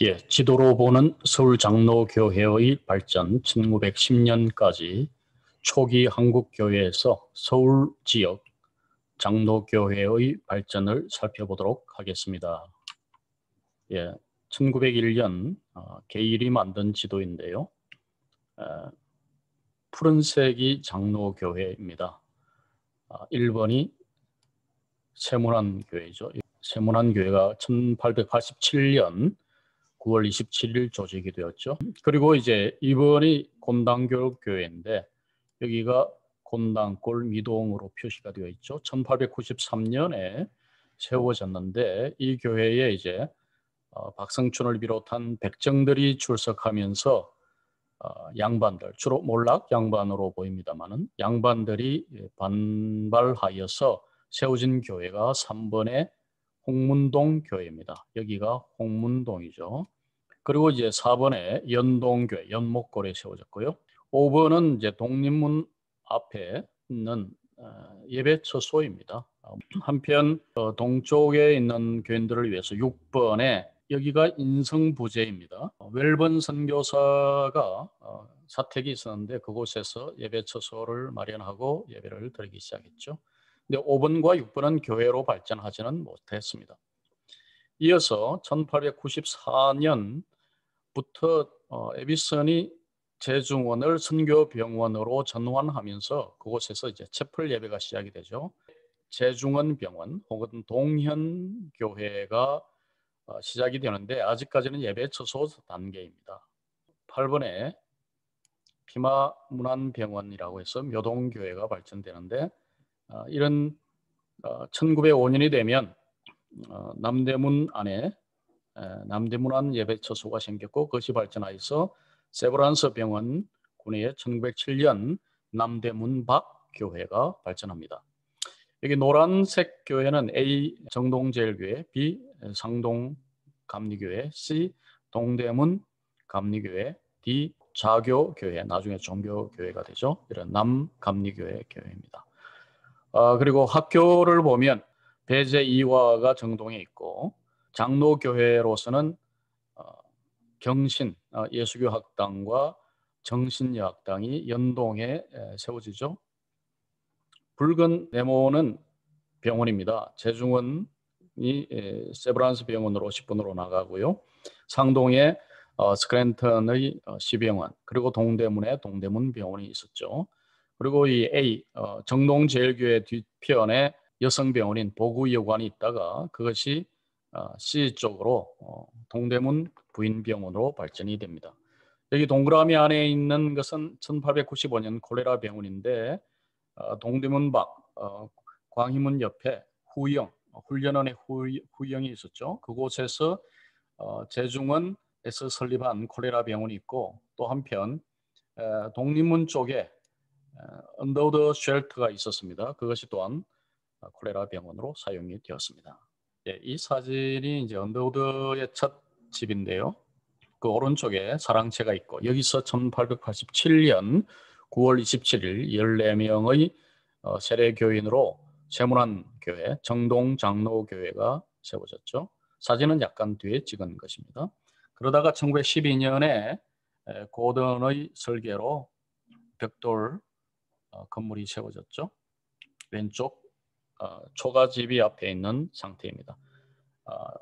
예, 지도로 보는 서울 장로교회의 발전 1910년까지 초기 한국교회에서 서울 지역 장로교회의 발전을 살펴보도록 하겠습니다. 예, 1901년 게일이 만든 지도인데요. 푸른색이 장로교회입니다. 1번이 세문안교회죠. 세문안교회가 1887년 9월 27일 조직이 되었죠. 그리고 이제 이번이 곤당교회인데 여기가 곤당골 미동으로 표시가 되어 있죠. 1893년에 세워졌는데 이 교회에 이제 박성춘을 비롯한 백정들이 출석하면서 양반들, 주로 몰락 양반으로 보입니다만은 양반들이 반발하여서 세워진 교회가 3번의 홍문동 교회입니다. 여기가 홍문동이죠. 그리고 이제 4번에 연동교회, 연목골에 세워졌고요. 5번은 이제 독립문 앞에 있는 예배처소입니다. 한편 동쪽에 있는 교인들을 위해서 6번에 여기가 인성부제입니다. 웰번 선교사가 사택이 있었는데 그곳에서 예배처소를 마련하고 예배를 드리기 시작했죠. 근데 5번과 6번은 교회로 발전하지는 못했습니다. 이어서 1894년부터 에비슨이 제중원을 선교병원으로 전환하면서 그곳에서 이제 채플 예배가 시작이 되죠. 제중원 병원 혹은 동현교회가 시작이 되는데 아직까지는 예배 처소 단계입니다. 8번에 피마문안병원이라고 해서 묘동교회가 발전되는데 이런 1905년이 되면 남대문 안에 남대문안 예배처소가 생겼고 그것이 발전하여서 세브란스 병원 군위에 1907년 남대문 박 교회가 발전합니다. 여기 노란색 교회는 A 정동제일교회, B 상동 감리교회, C 동대문 감리교회, D 자교교회, 나중에 종교교회가 되죠. 이런 남감리교회 교회입니다. 그리고 학교를 보면 배제 이화가 정동에 있고 장로교회로서는 경신 예수교 학당과 정신여학당이 연동해 세워지죠. 붉은 네모는 병원입니다. 제중원이 세브란스 병원으로 10분으로 나가고요. 상동에 스크랜턴의 시병원 그리고 동대문에 동대문 병원이 있었죠. 그리고 이 A 정동제일교회 뒤편에 여성병원인 보구여관이 있다가 그것이 C 쪽으로 동대문 부인병원으로 발전이 됩니다. 여기 동그라미 안에 있는 것은 1895년 콜레라 병원인데 동대문 밖 광희문 옆에 후영 훈련원의 후영이 있었죠. 그곳에서 제중원에서 설립한 콜레라 병원이 있고 또 한편 독립문 쪽에 언더우드 쉘터가 있었습니다. 그것이 또한 콜레라 병원으로 사용이 되었습니다. 예, 이 사진이 이제 언더우드의 첫 집인데요. 그 오른쪽에 사랑채가 있고 여기서 1887년 9월 27일 14명의 세례교인으로 세문안교회 정동장로교회가 세워졌죠. 사진은 약간 뒤에 찍은 것입니다. 그러다가 1912년에 고든의 설계로 벽돌 건물이 세워졌죠. 왼쪽 초가집이 앞에 있는 상태입니다.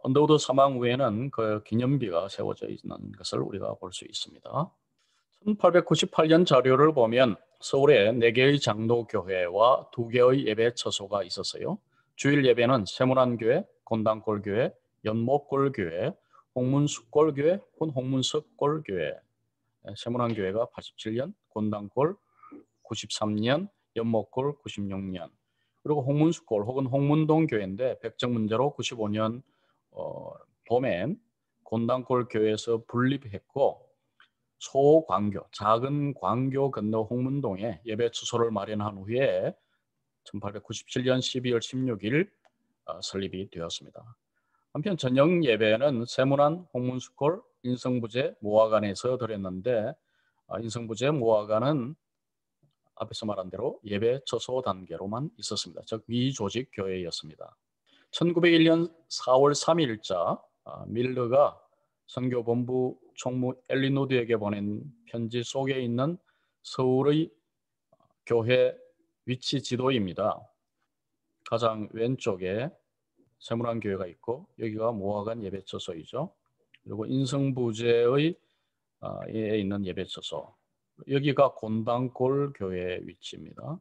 언더우드 사망 후에는 그 기념비가 세워져 있는 것을 우리가 볼 수 있습니다. 1898년 자료를 보면 서울에 4개의 장로교회와 2개의 예배처소가 있었어요. 주일 예배는 세문안교회, 곤당골교회, 연목골교회, 홍문숙골교회, 홍문석골교회. 세문안교회가 87년, 곤당골 93년, 연목골 96년. 그리고 홍문숙골 혹은 홍문동교회인데 백정 문제로 95년 봄엔 곤당골 교회에서 분립했고 소광교, 작은 광교 건너 홍문동에 예배 주소를 마련한 후에 1897년 12월 16일 설립이 되었습니다. 한편 저녁 예배는 세문안, 홍문숙골, 인성부제, 모화관에서 드렸는데 인성부제, 모화관은 앞에서 말한 대로 예배 처소 단계로만 있었습니다. 즉 미조직 교회였습니다. 1901년 4월 3일자 밀러가 선교본부 총무 엘리누드에게 보낸 편지 속에 있는 서울의 교회 위치 지도입니다. 가장 왼쪽에 세문안교회가 있고 여기가 모아간 예배처소이죠. 그리고 인성부제의 에 있는 예배처소, 여기가 곤당골 교회 위치입니다.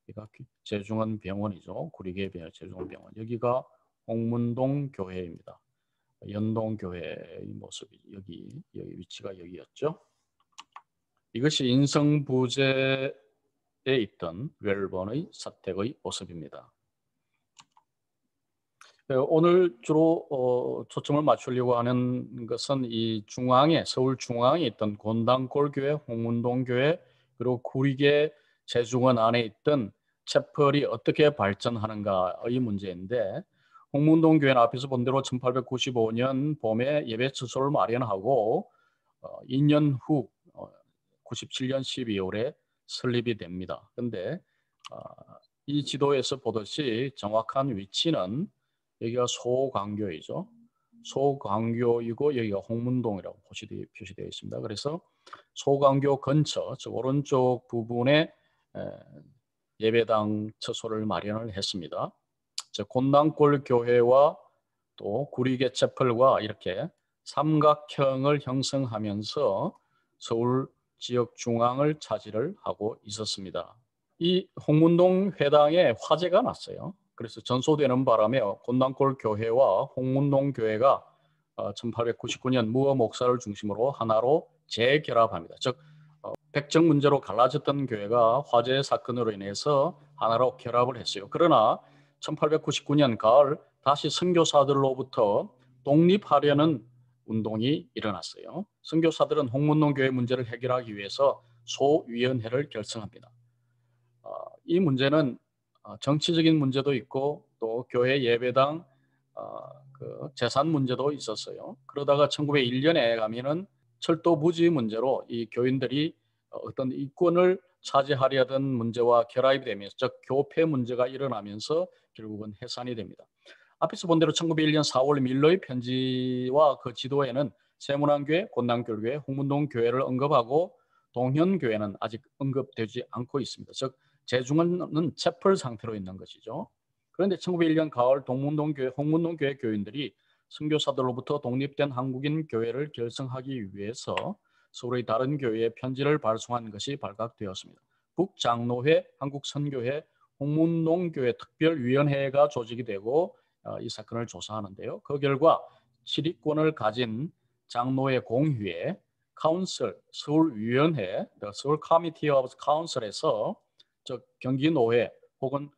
여기가 제중원 병원이죠. 구리계 제중원 병원. 여기가 홍문동 교회입니다. 연동 교회의 모습이 여기 위치가 여기였죠. 이것이 인성부제에 있던 웰번의 사택의 모습입니다. 오늘 주로 초점을 맞추려고 하는 것은 이 중앙에, 서울 중앙에 있던 곤당골교회, 홍문동교회, 그리고 구리계 제중원 안에 있던 채플이 어떻게 발전하는가의 문제인데, 홍문동교회는 앞에서 본 대로 1895년 봄에 예배처소를 마련하고 2년 후 97년 12월에 설립이 됩니다. 그런데 이 지도에서 보듯이 정확한 위치는 여기가 소광교이죠. 소광교이고 여기가 홍문동이라고 표시되어 있습니다. 그래서 소광교 근처, 즉 오른쪽 부분에 예배당 처소를 마련을 했습니다. 즉 곤당골 교회와 또 구리계 채플과 이렇게 삼각형을 형성하면서 서울 지역 중앙을 차지를 하고 있었습니다. 이 홍문동 회당에 화재가 났어요. 그래서 전소되는 바람에 곤당골 교회와 홍문동 교회가 1899년 무어 목사를 중심으로 하나로 재결합합니다. 즉 백정 문제로 갈라졌던 교회가 화재 사건으로 인해서 하나로 결합을 했어요. 그러나 1899년 가을 다시 선교사들로부터 독립하려는 운동이 일어났어요. 선교사들은 홍문동 교회 문제를 해결하기 위해서 소위원회를 결성합니다. 이 문제는 정치적인 문제도 있고 또 교회 예배당 그 재산 문제도 있었어요. 그러다가 1901년에 가면은 철도 부지 문제로 이 교인들이 어떤 이권을 차지하려던 문제와 결합이 되면서 즉 교폐 문제가 일어나면서 결국은 해산이 됩니다. 앞에서 본 대로 1901년 4월 밀러의 편지와 그 지도에는 세문안교회, 곤당골교회, 홍문동 교회를 언급하고 동현교회는 아직 언급되지 않고 있습니다. 즉 제중원은 채플 상태로 있는 것이죠. 그런데 1901년 가을 동문동교회, 홍문동교회 교인들이 선교사들로부터 독립된 한국인 교회를 결성하기 위해서 서울의 다른 교회에 편지를 발송한 것이 발각되었습니다. 북장로회, 한국선교회, 홍문동교회 특별위원회가 조직이 되고 이 사건을 조사하는데요. 그 결과 치리권을 가진 장로회 공회에 카운슬, 서울위원회, 서울 커미티 오브 카운슬에서 즉 경기노회 혹은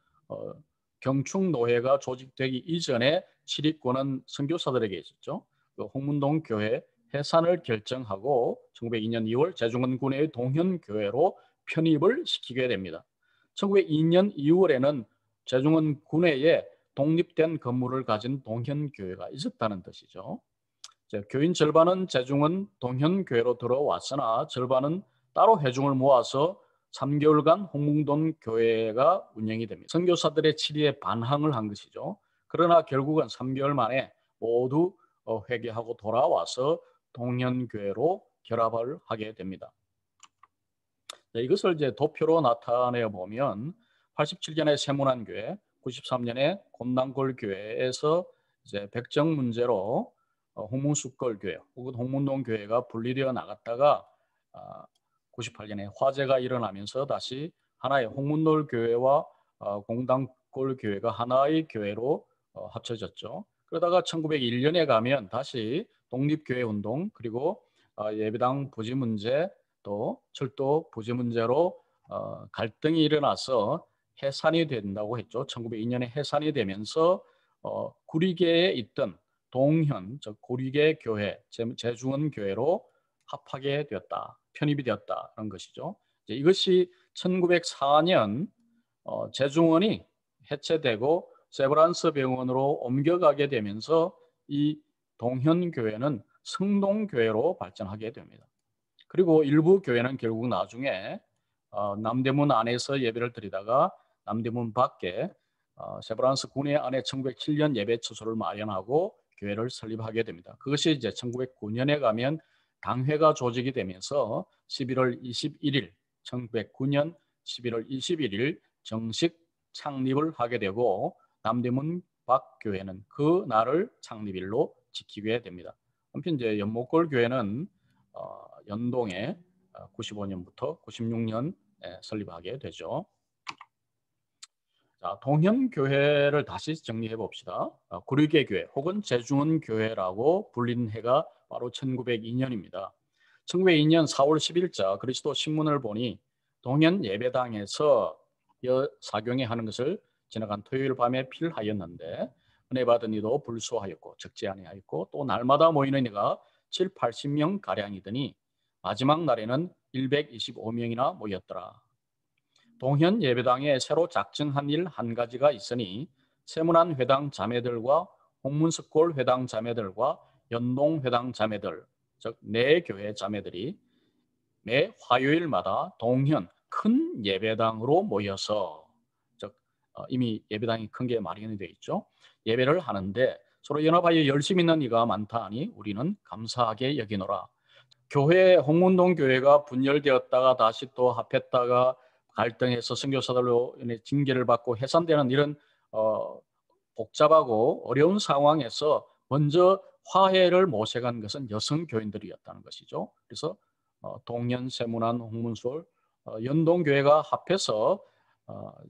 경축노회가 조직되기 이전에 치리권은 선교사들에게 있었죠. 그 홍문동 교회 해산을 결정하고 1902년 2월 제중원 군의 동현교회로 편입을 시키게 됩니다. 1902년 2월에는 제중원 군내에 독립된 건물을 가진 동현교회가 있었다는 뜻이죠. 교인 절반은 제중원 동현교회로 들어왔으나 절반은 따로 회중을 모아서 3개월간 홍문동 교회가 운영이 됩니다. 선교사들의 치리에 반항을 한 것이죠. 그러나 결국은 3개월 만에 모두 회개하고 돌아와서 동현교회로 결합을 하게 됩니다. 이것을 이제 도표로 나타내 보면 87년에 세문안교회, 93년에 곤당골 교회에서 이제 백정 문제로 홍문숙걸 교회 혹은 홍문동 교회가 분리되어 나갔다가 98년에 화재가 일어나면서 다시 하나의 홍문동 교회와 공당골 교회가 하나의 교회로 합쳐졌죠. 그러다가 1901년에 가면 다시 독립교회 운동 그리고 예배당 부지 문제 또 철도 부지 문제로 갈등이 일어나서 해산이 된다고 했죠. 1902년에 해산이 되면서 구리계에 있던 동현, 즉 구리계 교회, 제중원 교회로 합하게 되었다, 편입이 되었다는 것이죠. 이것이 1904년 제중원이 해체되고 세브란스 병원으로 옮겨가게 되면서 이 동현교회는 성동교회로 발전하게 됩니다. 그리고 일부 교회는 결국 나중에 남대문 안에서 예배를 드리다가 남대문 밖에 세브란스 군의 안에 1907년 예배 처소를 마련하고 교회를 설립하게 됩니다. 그것이 이제 1909년에 가면 당회가 조직이 되면서 11월 21일, 1909년 11월 21일 정식 창립을 하게 되고 남대문 박교회는 그 날을 창립일로 지키게 됩니다. 한편 이제 연목골 교회는 연동에 95년부터 96년 설립하게 되죠. 자, 동현교회를 다시 정리해 봅시다. 구리개교회 혹은 제중원교회라고 불리는 해가 바로 1902년입니다. 1902년 4월 10일자 그리스도 신문을 보니 동현 예배당에서 사경회 하는 것을 지나간 토요일 밤에 필하였는데 은혜 받은 이도 불소하였고 적지 아니하였고 또 날마다 모이는 이가 7, 80명 가량이더니 마지막 날에는 125명이나 모였더라. 동현 예배당에 새로 작정한 일 한 가지가 있으니 세문안 회당 자매들과 홍문석골 회당 자매들과 연동 회당 자매들, 즉 네 교회 자매들이 매 화요일마다 동현 큰 예배당으로 모여서 즉 이미 예배당이 큰 게 마련이 되어 있죠. 예배를 하는데 서로 연합하여 열심히 있는 이가 많다 하니 우리는 감사하게 여기노라. 교회 홍문동 교회가 분열되었다가 다시 또 합했다가 갈등해서 선교사들로 인해 징계를 받고 해산되는 이런 복잡하고 어려운 상황에서 먼저 화해를 모색한 것은 여성 교인들이었다는 것이죠. 그래서 동현, 세문안, 홍문솔, 연동교회가 합해서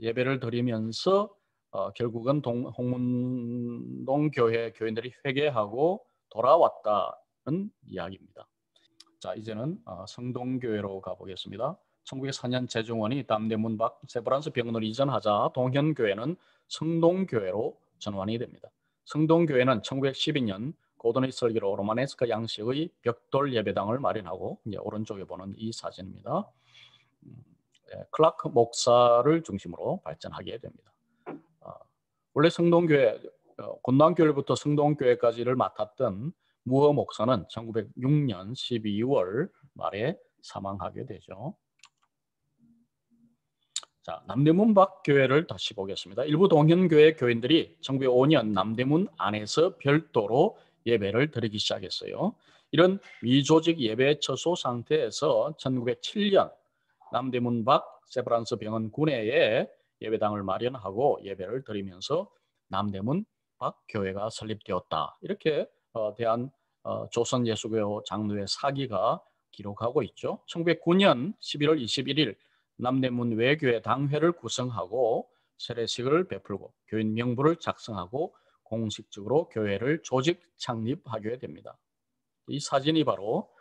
예배를 드리면서 결국은 홍문동 교회 교인들이 회개하고 돌아왔다는 이야기입니다. 자, 이제는 성동교회로 가보겠습니다. 1904년 재정원이 남대문 밖 세브란스 병원을 이전하자 동현교회는 성동교회로 전환이 됩니다. 성동교회는 1912년 고도니 설계로 로마네스크 양식의 벽돌 예배당을 마련하고 이제 오른쪽에 보는 이 사진입니다. 클라크 목사를 중심으로 발전하게 됩니다. 원래 성동교회, 곤단교회부터 성동교회까지를 맡았던 무허 목사는 1906년 12월 말에 사망하게 되죠. 자, 남대문 밖 교회를 다시 보겠습니다. 일부 동현교회 교인들이 1905년 남대문 안에서 별도로 예배를 드리기 시작했어요. 이런 미조직 예배 처소 상태에서 1907년 남대문 밖 세브란스 병원 구내에 예배당을 마련하고 예배를 드리면서 남대문 밖 교회가 설립되었다. 이렇게 대한 조선 예수교 장로의 사기가 기록하고 있죠. 1909년 11월 21일 남대문 외교회 당회를 구성하고 세례식을 베풀고 교인 명부를 작성하고 공식적으로 교회를 조직 창립하게 됩니다. 이 사진이 바로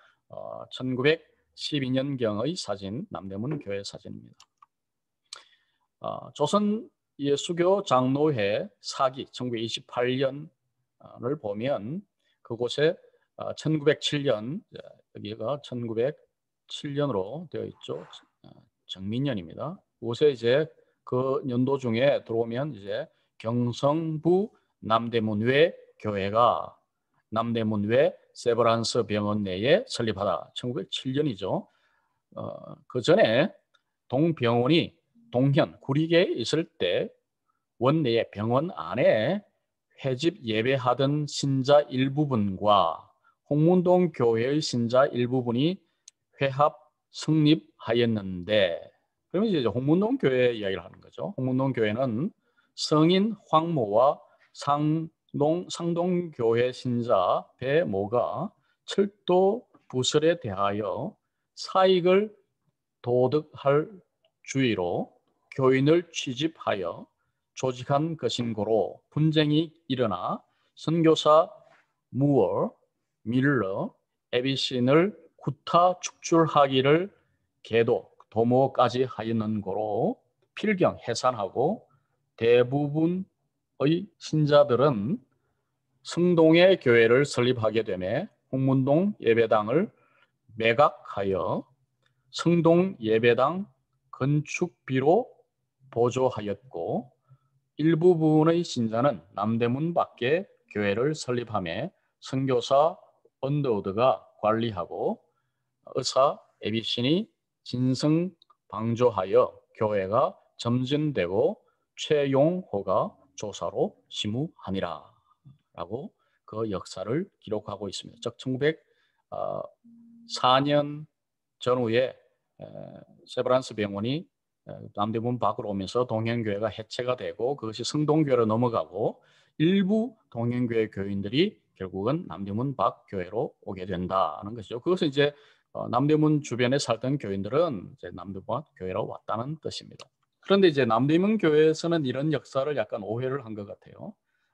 1912년경의 사진, 남대문 교회 사진입니다. 조선 예수교 장로회 사기 1928년을 보면 그곳에 1907년, 여기가 1907년으로 되어 있죠. 정민년입니다. 그곳에 이제 그 연도 중에 들어오면 이제 경성부 남대문외 교회가 남대문외 세브란스 병원 내에 설립하다. 1907년이죠. 그 전에 동병원이 동현 구리계에 있을 때 원내의 병원 안에 회집 예배하던 신자 일부분과 홍문동 교회의 신자 일부분이 회합 성립하였는데, 그러면 이제 홍문동 교회 이야기를 하는 거죠. 홍문동 교회는 성인 황모와 상동 교회 신자 배모가 철도 부설에 대하여 사익을 도득할 주의로 교인을 취집하여 조직한 것인고로 분쟁이 일어나 선교사 무어, 밀러, 에비신을 구타 축출하기를 계도, 도모까지 하였는 고로 필경 해산하고 대부분의 신자들은 성동의 교회를 설립하게 되매 홍문동 예배당을 매각하여 성동 예배당 건축비로 보조하였고 일부분의 신자는 남대문 밖에 교회를 설립하며 선교사 언더우드가 관리하고 의사 에비신이 진성 방조하여 교회가 점진되고 최용호가 조사로 시무하니라 라고 그 역사를 기록하고 있습니다. 즉 1904년 전후에 세브란스 병원이 남대문 밖으로 오면서 동현교회가 해체가 되고 그것이 성동교회로 넘어가고 일부 동현교회 교인들이 결국은 남대문 밖 교회로 오게 된다는 것이죠. 그것은 이제 남대문 주변에 살던 교인들은 이제 남대문 밖 교회로 왔다는 뜻입니다. 그런데 이제 남대문 교회에서는 이런 역사를 약간 오해를 한 것 같아요.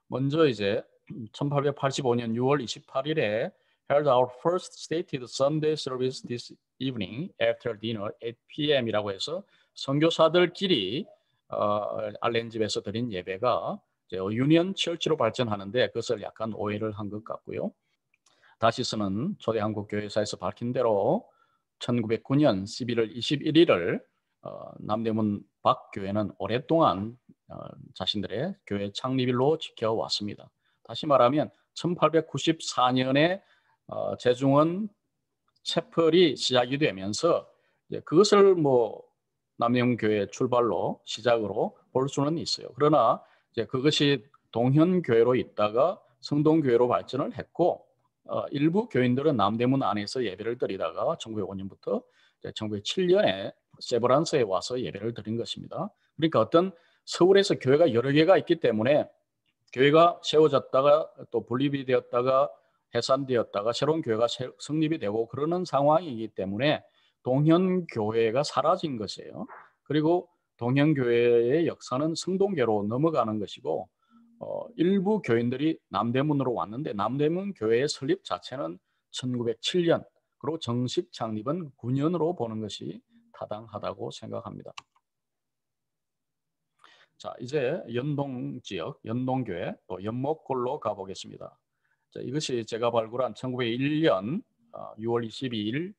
먼저 이제 1885년 6월 28일에 held our first stated Sunday service this evening after dinner 8 p.m.이라고 해서 선교사들끼리 알렌 집에서 드린 예배가 이제 유니언 철치로 발전하는데 그것을 약간 오해를 한 것 같고요. 다시스는 초대 한국 교회사에서 밝힌 대로 1909년 11월 21일을 남대문 밖 교회는 오랫동안 자신들의 교회 창립일로 지켜왔습니다. 다시 말하면 1894년에 재중원 채플이 시작이 되면서 그것을 뭐 남대문 교회 출발로 시작으로 볼 수는 있어요. 그러나 이제 그것이 동현교회로 있다가 성동교회로 발전을 했고 일부 교인들은 남대문 안에서 예배를 드리다가 1905년부터 1907년에 세브란스에 와서 예배를 드린 것입니다. 그러니까 어떤 서울에서 교회가 여러 개가 있기 때문에 교회가 세워졌다가 또 분립이 되었다가 해산되었다가 새로운 교회가 성립이 되고 그러는 상황이기 때문에 동현교회가 사라진 것이에요. 그리고 동현교회의 역사는 성동교로 넘어가는 것이고 일부 교인들이 남대문으로 왔는데 남대문 교회의 설립 자체는 1907년 그리고 정식 창립은 9년으로 보는 것이 타당하다고 생각합니다. 자, 이제 연동 지역, 연동교회 또 연목골로 가보겠습니다. 자, 이것이 제가 발굴한 1901년 6월 22일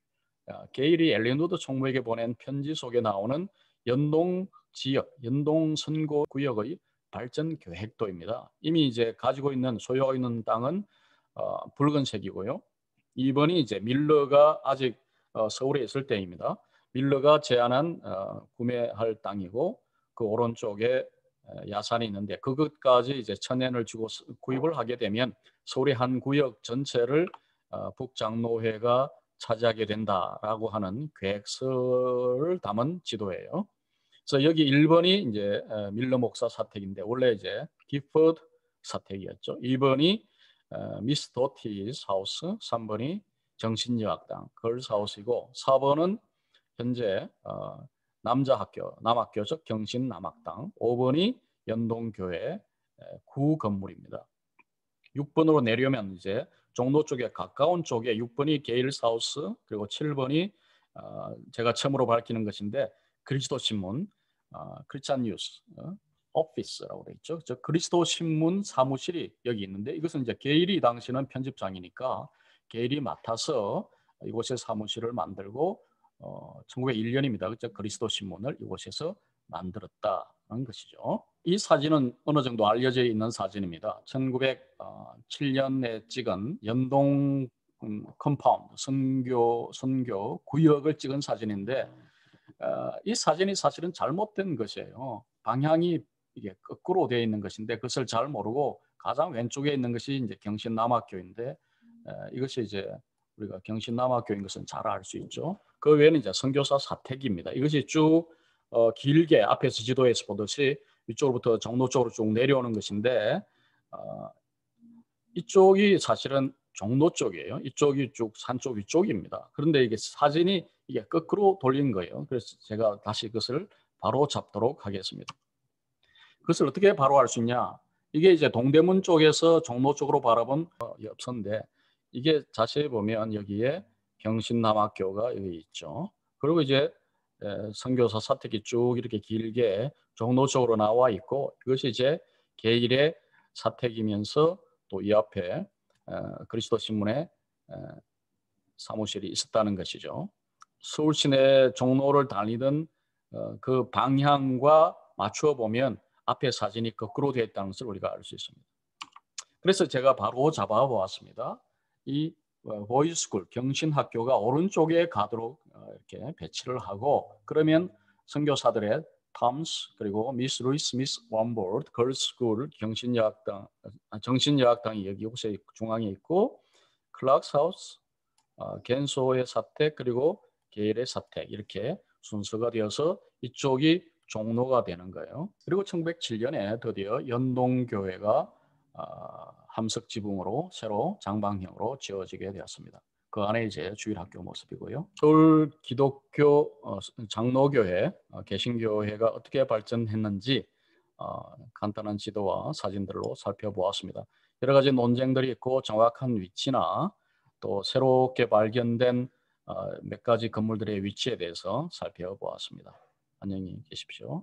게일이 엘리노드 총무에게 보낸 편지 속에 나오는 연동 지역, 연동 선고 구역의 발전 계획도입니다. 이미 이제 가지고 있는 소유하고 있는 땅은 붉은색이고요. 2번이 이제 밀러가 아직 서울에 있을 때입니다. 밀러가 제안한 구매할 땅이고 그 오른쪽에 야산이 있는데 그것까지 이제 1,000엔을 주고 구입을 하게 되면 서울의 한 구역 전체를 북장로회가 차지하게 된다라고 하는 계획서를 담은 지도예요. 그래서 여기 1번이 이제 밀러 목사 사택인데 원래 이제 기퍼드 사택이었죠. 2번이 미스 도티스 하우스, 3번이 정신여학당 걸스 하우스이고 4번은 현재 남자학교, 남학교 즉 경신남학당, 5번이 연동교회 구 건물입니다. 6번으로 내려오면 이제 종로 쪽에 가까운 쪽에 6번이 게일스 하우스 그리고 7번이 제가 처음으로 밝히는 것인데 그리스도 신문 크리스찬 뉴스 오피스라고 되어 있죠. 즉 그리스도 신문 사무실이 여기 있는데 이것은 이제 게일이 당시는 편집장이니까 게일이 맡아서 이곳에 사무실을 만들고 1901년입니다. 즉 그리스도 신문을 이곳에서 만들었다는 것이죠. 이 사진은 어느 정도 알려져 있는 사진입니다. 1907년에 찍은 연동 컴파운드 선교 구역을 찍은 사진인데 이 사진이 사실은 잘못된 것이에요. 방향이 이게 거꾸로 되어 있는 것인데 그것을 잘 모르고 가장 왼쪽에 있는 것이 이제 경신남학교인데 이것이 이제 우리가 경신남학교인 것은 잘 알 수 있죠. 그 외에는 이제 선교사 사택입니다. 이것이 쭉 길게 앞에서 지도에서 보듯이 이쪽으로부터 종로 쪽으로 쭉 내려오는 것인데 이쪽이 사실은 종로 쪽이에요. 이쪽이 쭉 산쪽 위쪽입니다. 그런데 이게 사진이 이게 거꾸로 돌린 거예요. 그래서 제가 다시 그것을 바로 잡도록 하겠습니다. 그것을 어떻게 바로 알 수 있냐? 이게 이제 동대문 쪽에서 종로 쪽으로 바라본 엽서인데 이게 자세히 보면 여기에 경신남학교가 여기 있죠. 그리고 이제 선교사 사택이 쭉 이렇게 길게 종로 쪽으로 나와 있고 이것이 이제 게일의 사택이면서 또 이 앞에 그리스도 신문의 사무실이 있었다는 것이죠. 서울 시내 종로를 다니던 그 방향과 맞추어 보면 앞에 사진이 거꾸로 되어 있다는 것을 우리가 알 수 있습니다. 그래서 제가 바로 잡아보았습니다. 이 보이스쿨 경신학교가 오른쪽에 가도록 이렇게 배치를 하고 그러면 선교사들의 탐스, 그리고 미스 루이스 미스 원보드 걸스 스쿨 정신여학당이 여기 곳에 중앙에 있고, 클락스 하우스, 겐소의 사택, 그리고 게일의 사택, 이렇게 순서가 되어서 이쪽이 종로가 되는 거예요. 그리고 1907년에 드디어 연동교회가 함석 지붕으로 새로 장방형으로 지어지게 되었습니다. 그 안에 이제 주일학교 모습이고요. 서울 기독교 장로교회, 개신교회가 어떻게 발전했는지 간단한 지도와 사진들로 살펴보았습니다. 여러 가지 논쟁들이 있고 정확한 위치나 또 새롭게 발견된 몇 가지 건물들의 위치에 대해서 살펴보았습니다. 안녕히 계십시오.